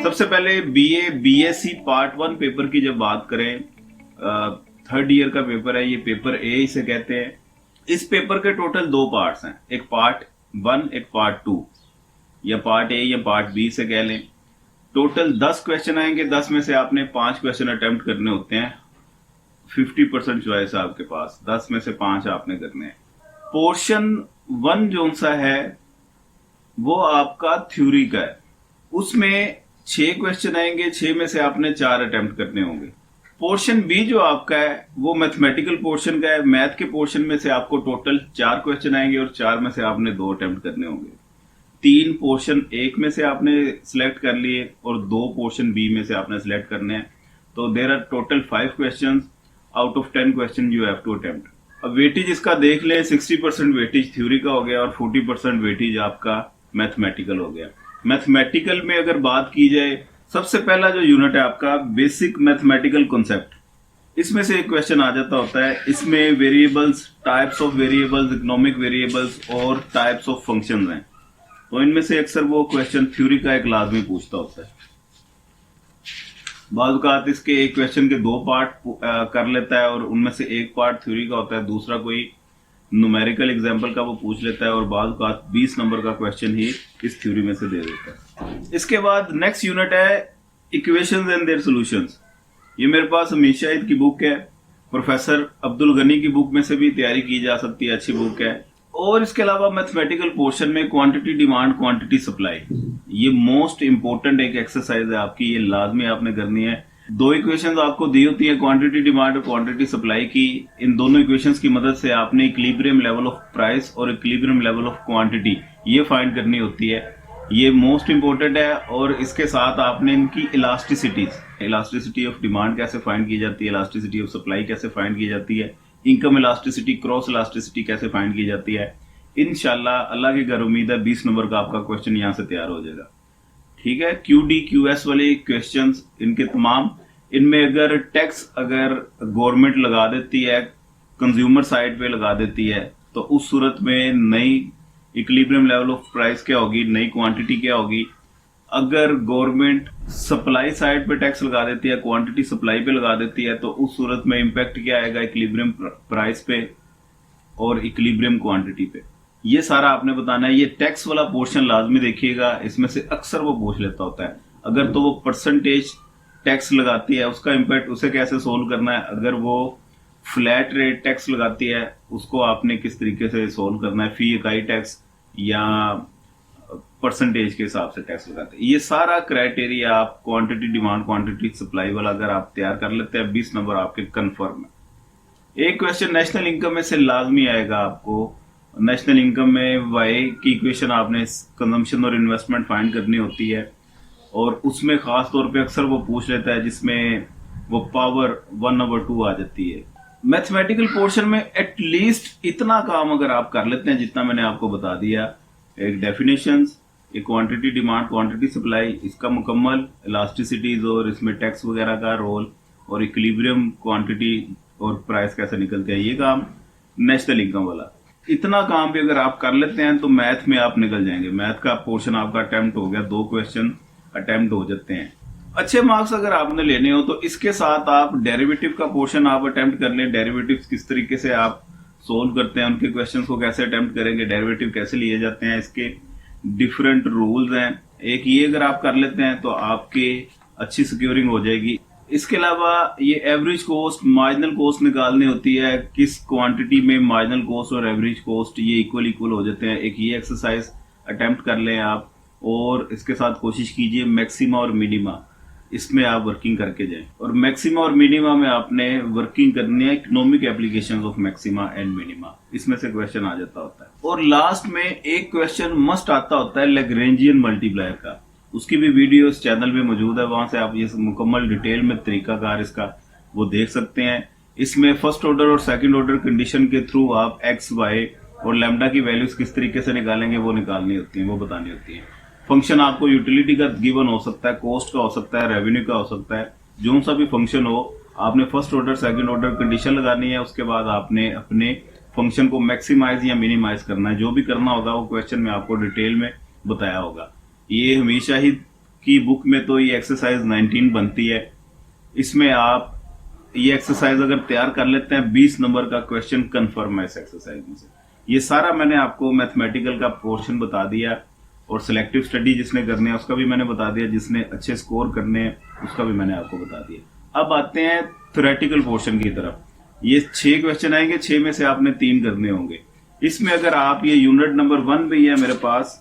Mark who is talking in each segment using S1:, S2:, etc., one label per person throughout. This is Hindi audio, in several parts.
S1: सबसे पहले बीए बीएससी पार्ट 1 पेपर की जब बात करें, थर्ड ईयर का पेपर है, ये पेपर ए इसे कहते हैं। इस पेपर के टोटल 2 पार्ट्स हैं, एक पार्ट 1 एक पार्ट 2, या पार्ट ए या पार्ट बी से कह लें। टोटल 10 क्वेश्चन आएंगे, 10 में से आपने 5 क्वेश्चन अटेम्प्ट करने होते हैं। 50% चॉइस है आपके पास, 10 में से 5 आपने करने हैं। पोर्शन 1 जो सा है वो आपका थ्योरी का है, उसमें 6 क्वेश्चन आएंगे, 6 में से आपने 4 अटेम्प्ट करने होंगे। पोर्शन बी जो आपका है वो मैथमेटिकल पोर्शन का है। मैथ के पोर्शन में से आपको टोटल 4 क्वेश्चन आएंगे और 4 में से आपने 2 अटेम्प्ट करने होंगे। 3 पोर्शन एक में से आपने सिलेक्ट कर लिए और 2 पोर्शन बी में से आपने सिलेक्ट करने हैं। तो there are total 5 question out of 10 question you have to attempt. अब वेटेज इसका देख लें, 60% वेटेज थ्योरी का हो गया और 40% वेटेज आपका मैथमेटिकल हो गया। मैथमेटिकल में अगर बात की जाए, सबसे पहला जो यूनिट है आपका बेसिक मैथमेटिकल कॉन्सेप्ट, इसमें से एक क्वेश्चन आ जाता होता है। इसमें variables, types of variables, economic variables और टाइप्स ऑफ फंक्शंस हैं। तो इनमें से अक्सर वो क्वेश्चन थ्योरी का एक लाजमी पूछता होता है। बाज़ औक़ात इसके एक क्वेश्चन के 2 पार्ट कर लेता है और उनमें से एक पार्ट थ्योरी का होता है, दूसरा कोई न्यूमेरिकल एग्जाम्पल का वो पूछ लेता है और बाज़ औक़ात 20 नंबर का क्वेश्चन ही इस थ्योरी में से दे देता है। इसके बाद नेक्स्ट यूनिट है इक्वेशंस एंड देयर सॉल्यूशंस। ये मेरे पास हमीद शाहिद की बुक है, प्रोफेसर अब्दुल गनी की बुक में से भी तैयारी की जा सकती है, अच्छी बुक है। और इसके अलावा मैथमेटिकल पोर्शन में क्वांटिटी डिमांड, क्वांटिटी सप्लाई, ये मोस्ट इंपोर्टेंट एक एक्सरसाइज है आपकी, ये लाजमी आपने करनी है। 2 इक्वेशंस आपको दी होती है, क्वांटिटी डिमांड और क्वांटिटी सप्लाई की। इन दोनों इक्वेशंस की मदद से आपने इक्विलिब्रियम लेवल ऑफ प्राइस और इक्विलिब्रियम लेवल ऑफ क्वांटिटी ये फाइंड करनी होती है। ये मोस्ट इंपोर्टेंट है। और इसके साथ आपने इनकी इलास्टिसिटी ऑफ डिमांड कैसे फाइंड की जाती है, इलास्टिसिटी ऑफ सप्लाई कैसे फाइंड की जाती है, इनकम इलास्टिसिटी, क्रॉस इलास्टिसिटी कैसे फाइंड की जाती है। इंशाल्लाह अल्लाह की घर उम्मीद है 20 नंबर का आपका क्वेश्चन यहाँ से तैयार हो जाएगा। ठीक है, QD QS वाले क्वेश्चंस इनके तमाम, इनमें अगर टैक्स अगर गवर्नमेंट लगा देती है, कंज्यूमर साइड पे लगा देती है, तो उस सूरत में नई इक्विलिब्रियम लेवल ऑफ प्राइस क्या होगी, नई क्वांटिटी क्या होगी। अगर गवर्नमेंट सप्लाई साइड पे टैक्स लगा देती है, क्वांटिटी सप्लाई पे लगा देती है, तो उस सूरत में इंपैक्ट क्या आएगा इक्विलिब्रियम प्राइस पे और इक्विलिब्रियम क्वांटिटी पे। ये सारा आपने बताना है। ये टैक्स वाला पोर्शन लाजमी देखिएगा, इसमें से अक्सर वो पूछ लेता होता है। अगर तो वो परसेंटेज टैक्स लगाती है, उसका इंपैक्ट उसे कैसे सोल्व करना है। अगर वो फ्लैट रेट टैक्स लगाती है, उसको आपने किस तरीके से सोल्व करना है, फी इकाई टैक्स या परसेंटेज के हिसाब से टैक्स लगाते हैं। ये सारा क्राइटेरिया आप क्वांटिटी डिमांड, क्वांटिटी सप्लाई वाला अगर आप तैयार कर लेते हैं, 20 नंबर आपके कंफर्म है। एक क्वेश्चन नेशनल इनकम में से लाजमी आएगा आपको। नेशनल इनकम में वाई की इक्वेशन आपने कंजम्पशन और इन्वेस्टमेंट फाइंड करनी होती है, और उसमें खास तौर पे अक्सर वो पूछ लेता है जिसमें वो पावर 1/2 आ जाती है। मैथमेटिकल पोर्शन में एटलीस्ट इतना काम अगर आप कर लेते हैं जितना मैंने आपको बता दिया, एक डेफिनेशंस, एक क्वांटिटी डिमांड, क्वांटिटी सप्लाई, इसका मुकम्मल इलास्टिसिटीज और इसमें टैक्स वगैरह का रोल, और इक्विलिब्रियम क्वांटिटी और प्राइस कैसे निकलते हैं, ये काम नेशनल इनकम वाला। इतना काम भी अगर आप कर लेते हैं तो मैथ में आप निकल जाएंगे। मैथ का पोर्शन आपका अटेम्प्ट हो गया, 2 क्वेश्चन अटेम्प्ट हो जाते हैं। अच्छे मार्क्स अगर आपने लेने हो तो इसके साथ आप डेरिवेटिव का पोर्शन आप अटेम्प्ट कर लें। डेरिवेटिव्स किस तरीके से आप सोल्व करते हैं, उनके क्वेश्चंस को कैसे अटेम्प्ट करेंगे, डेरिवेटिव कैसे लिए जाते हैं, इसके डिफरेंट रूल्स हैं। एक ये अगर आप कर लेते हैं तो आपके अच्छी सिक्योरिंग हो जाएगी। इसके अलावा ये एवरेज कॉस्ट, मार्जिनल कॉस्ट निकालनी होती है, किस क्वांटिटी में मार्जिनल कॉस्ट और एवरेज कॉस्ट ये इक्वल हो जाते हैं। एक ये एक्सरसाइज अटेम्प्ट कर लें आप, और इसके साथ कोशिश कीजिए मैक्सिमा और मिनिमा, इसमें आप वर्किंग करके जाएं। और मैक्सिमा और मिनिमा में आपने वर्किंग करनी है economic applications of maxima and minima, इसमें से क्वेश्चन आ जाता होता है। और लास्ट में एक क्वेश्चन मस्ट आता होता है लैग्रेंजियन मल्टीप्लायर का, उसकी भी वीडियो इस चैनल में मौजूद है, वहां से आप ये मुकम्मल डिटेल में तरीकाकार इसका वो देख सकते हैं। इसमें फर्स्ट ऑर्डर और सेकंड ऑर्डर कंडीशन के थ्रू आप एक्स, वाई और लैम्डा की वैल्यूज किस तरीके से निकालेंगे वो निकालनी होती है, वो बतानी होती है। फंक्शन आपको यूटिलिटी का गिवन हो सकता है, कॉस्ट का हो सकता है, रेवेन्यू का हो सकता है, जो सा भी फंक्शन हो, आपने first order second order condition लगानी है। उसके बाद आपने अपने फंक्शन को मैक्सिमाइज या मिनिमाइज करना है। जो भी करना होगा वो क्वेश्चन में आपको डिटेल में बताया होगा। ये हमीद शाहिद की बुक में तो ये एक्सरसाइज 19 बनती है। इसमें आप ये एक्सरसाइज अगर तैयार कर लेते हैं 20 नंबर का क्वेश्चन कंफर्म है इस एक्सरसाइज में से। ये सारा मैंने आपको मैथमेटिकल का पोर्शन बता दिया और सिलेक्टिव स्टडी जिसने करने हैं उसका भी मैंने बता दिया, जिसने अच्छे स्कोर करने हैं उसका भी मैंने आपको बता दिया। अब आते हैं थ्योरेटिकल पोर्शन की तरफ। ये 6 क्वेश्चन आएंगे, 6 में से आपने 3 करने होंगे। इसमें अगर आप ये यूनिट नंबर 1 भी है मेरे पास,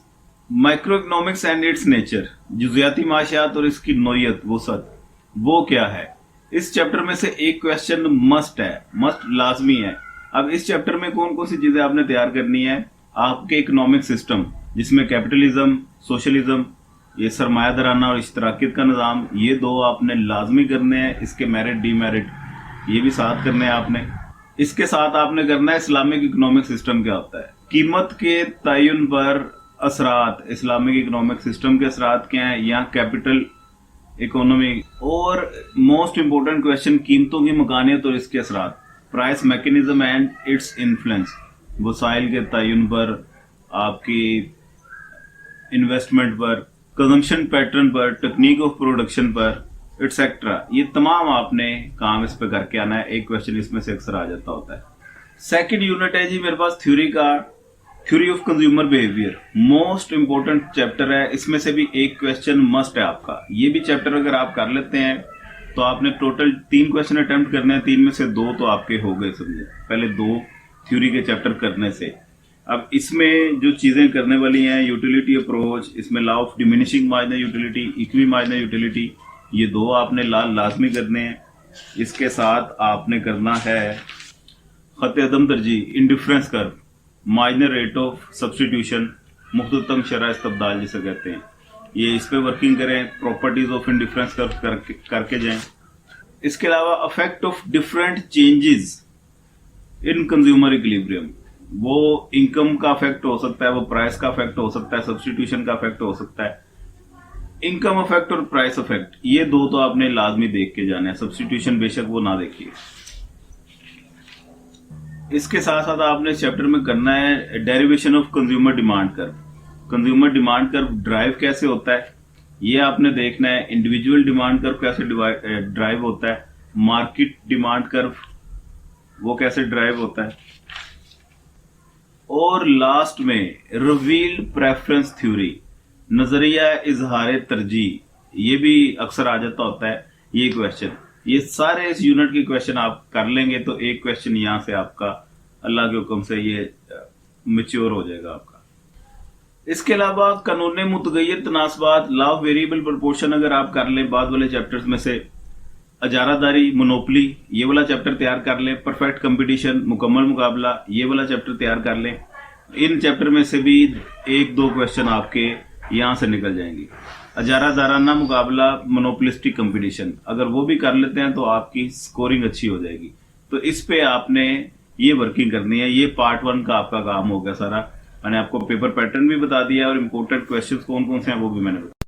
S1: micro economics and its nature, जुजियाती माशियात और इसकी नोयत वसत, वो क्या है। इस चैप्टर में से एक क्वेश्चन मस्ट है, मस्ट लाजमी है। अब इस चैप्टर में कौन कौन सी चीजें आपने तैयार करनी है, आपके इकोनॉमिक सिस्टम जिसमें कैपिटलिज्म, सोशलिज्म, ये सरमायादाराना और इश्तराकियत का निज़ाम, ये 2 आपने लाजमी करने हैं। इसके मेरिट डीमेरिट ये भी साथ करने हैं आपने। इसके साथ आपने करना है इस्लामिक इकोनॉमिक सिस्टम क्या होता है, कीमत के तयन पर असरात, इस्लामिक इकोनॉमिक सिस्टम के असरात क्या हैं, या कैपिटल इकोनॉमी, और मोस्ट इंपोर्टेंट क्वेश्चन कीमतों की मकानियत और इसके असरात, price mechanism and its influence, वसाइल के तयन पर, आपकी इन्वेस्टमेंट पर, कंजम्पशन पैटर्न पर, टेक्निक ऑफ प्रोडक्शन पर, एटसेट्रा। ये तमाम आपने काम इस पे करके आना है। एक क्वेश्चन इसमें से अक्सर आ जाता होता है। सेकंड यूनिट है जी मेरे पास थ्योरी का, theory of consumer behaviour, most important chapter है। इसमें से भी एक क्वेश्चन मस्ट है आपका। ये भी चैप्टर अगर आप कर लेते हैं तो आपने टोटल 3 क्वेश्चन अटेम्प्ट करने हैं, 3 में से 2 तो आपके हो गए समझे, पहले 2 थ्योरी के चैप्टर करने से। अब इसमें जो चीजें करने वाली हैं, यूटिलिटी अप्रोच, इसमें law of diminishing marginal utility, equi marginal utility, ये 2 आपने लाजमी करने हैं। इसके साथ आपने करना है खत अदम तरजीह, indifference curve, marginal rate of substitution, मुख्ततम शरह इस्तब्दाल जिसे कहते हैं, ये इस पे वर्किंग करें। प्रॉपर्टीज ऑफ इंडिफरेंस कर्व करके जाएं। इसके अलावा affect of different changes in consumer equilibrium, वो इनकम का अफेक्ट हो सकता है, वो प्राइस का अफेक्ट हो सकता है, सब्सटीट्यूशन का अफेक्ट हो सकता है। इनकम अफेक्ट और प्राइस अफेक्ट, ये 2 तो आपने लाजमी देख के जाना है, सब्सटीट्यूशन बेशक वो ना देखिए। इसके साथ साथ आपने इस चैप्टर में करना है derivation of consumer demand curve. Consumer demand curve drive कैसे होता है ये आपने देखना है। इंडिविजुअल डिमांड कर्व कैसे ड्राइव होता है, मार्केट डिमांड कर्व वो कैसे ड्राइव होता है, और लास्ट में रिवील्ड प्रेफरेंस थ्योरी, नजरिया इजहार तरजीह, ये भी अक्सर आ जाता होता है ये क्वेश्चन। ये सारे इस यूनिट के क्वेश्चन आप कर लेंगे तो एक क्वेश्चन यहां से आपका अल्लाह के हुक्म से ये मैच्योर हो जाएगा आपका। इसके अलावा कानून मुतगय्यर तनासबात, लॉ ऑफ वेरिएबल प्रोपोर्शन अगर आप कर लें बाद वाले चैप्टर्स में से, अजारादारी, मोनोपली, ये वाला चैप्टर तैयार कर लें। परफेक्ट कंपटीशन, मुकम्मल मुकाबला, ये वाला चैप्टर तैयार कर लें। इन चैप्टर में से भी 1-2 क्वेश्चन आपके यहां से निकल जाएंगे। अजारादाराना मुकाबला, मोनोपोलिस्टिक कंपटीशन, अगर वो भी कर लेते हैं तो आपकी स्कोरिंग अच्छी हो जाएगी। तो इस पे आपने ये वर्किंग करनी है। ये पार्ट 1 का आपका काम हो गया सारा। मैंने आपको पेपर पैटर्न भी बता दिया और इम्पोर्टेंट क्वेश्चंस कौन कौन से हैं वो भी मैंने बताया।